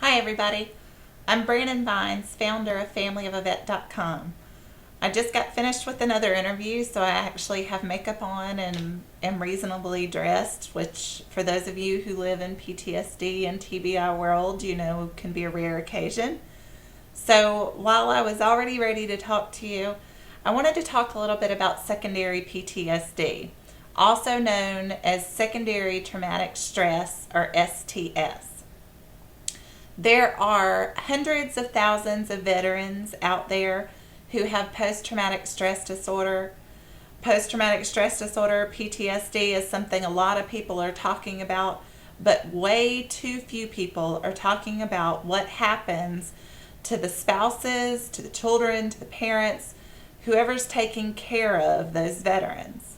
Hi everybody, I'm Brandon Vines, founder of FamilyOfaVet.com. I just got finished with another interview, so I actually have makeup on and am reasonably dressed, which for those of you who live in PTSD and TBI world, you know can be a rare occasion. So while I was already ready to talk to you, I wanted to talk a little bit about secondary PTSD, also known as secondary traumatic stress or STS. There are hundreds of thousands of veterans out there who have post-traumatic stress disorder. Post-traumatic stress disorder, PTSD, is something a lot of people are talking about, but way too few people are talking about what happens to the spouses, to the children, to the parents, whoever's taking care of those veterans.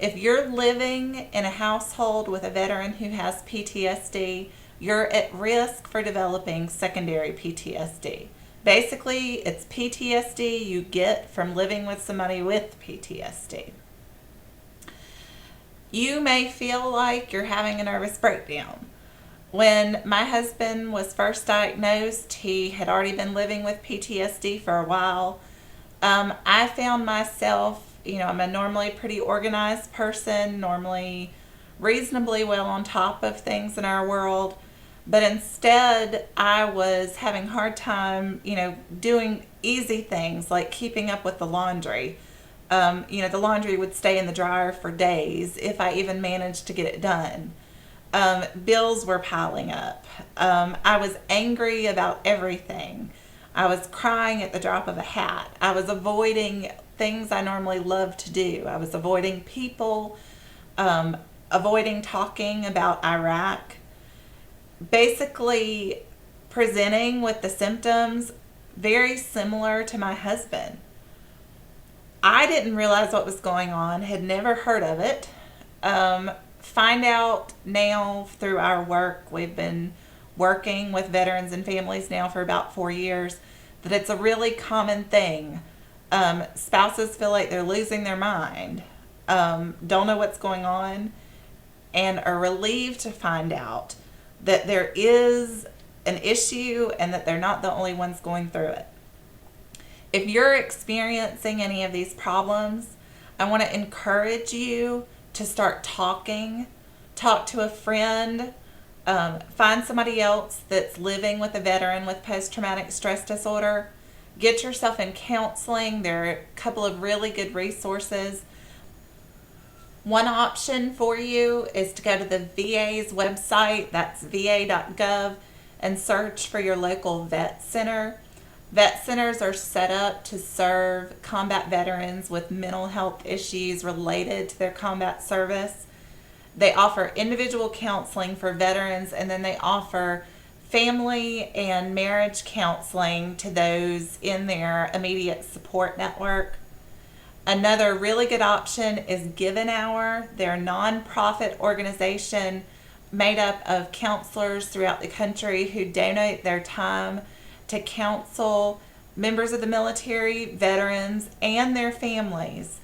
If you're living in a household with a veteran who has PTSD, you're at risk for developing secondary PTSD. Basically, it's PTSD you get from living with somebody with PTSD. You may feel like you're having a nervous breakdown. When my husband was first diagnosed, he had already been living with PTSD for a while. I found myself, I'm a normally pretty organized person, normally reasonably well on top of things in our world. But instead, I was having a hard time, doing easy things like keeping up with the laundry. The laundry would stay in the dryer for days if I even managed to get it done. Bills were piling up. I was angry about everything. I was crying at the drop of a hat. I was avoiding things I normally love to do. I was avoiding people, avoiding talking about Iraq. Basically presenting with the symptoms very similar to my husband. I didn't realize what was going on, had never heard of it. Find out now through our work, we've been working with veterans and families now for about 4 years, that it's a really common thing. Spouses feel like they're losing their mind, don't know what's going on, and are relieved to find out that there is an issue and that they're not the only ones going through it. If you're experiencing any of these problems, I want to encourage you to start talking. Talk to a friend. Find somebody else that's living with a veteran with post-traumatic stress disorder. Get yourself in counseling. There are a couple of really good resources. One option for you is to go to the VA's website, that's va.gov, and search for your local vet center. Vet centers are set up to serve combat veterans with mental health issues related to their combat service. They offer individual counseling for veterans, and then they offer family and marriage counseling to those in their immediate support network. Another really good option is Give an Hour. They're a nonprofit organization made up of counselors throughout the country who donate their time to counsel members of the military, veterans, and their families.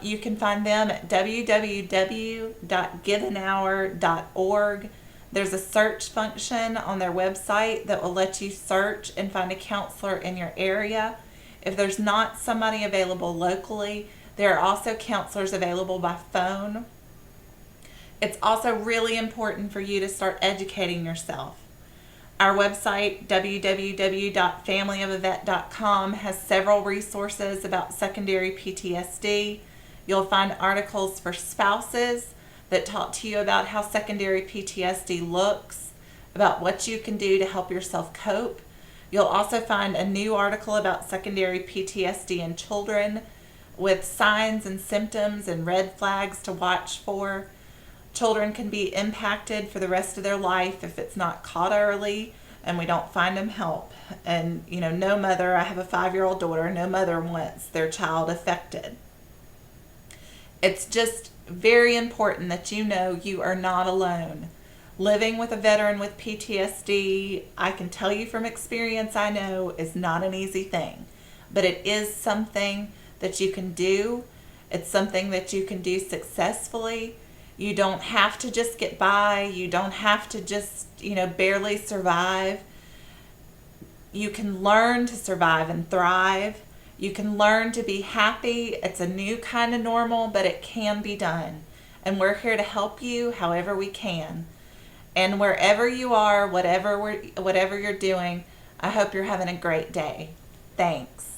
You can find them at www.giveanhour.org. There's a search function on their website that will let you search and find a counselor in your area. If there's not somebody available locally, there are also counselors available by phone. It's also really important for you to start educating yourself. Our website, www.FamilyOfaVet.com, has several resources about secondary PTSD. You'll find articles for spouses that talk to you about how secondary PTSD looks, about what you can do to help yourself cope. You'll also find a new article about secondary PTSD in children with signs and symptoms and red flags to watch for. Children can be impacted for the rest of their life if it's not caught early and we don't find them help. And, no mother, I have a 5-year-old daughter, no mother wants their child affected. It's just very important that you know you are not alone. Living with a veteran with PTSD, I can tell you from experience, I know, is not an easy thing. But it is something that you can do. It's something that you can do successfully. You don't have to just get by. You don't have to just, barely survive. You can learn to survive and thrive. You can learn to be happy. It's a new kind of normal, but it can be done. And we're here to help you however we can. And wherever you are, whatever you're doing, I hope you're having a great day. Thanks.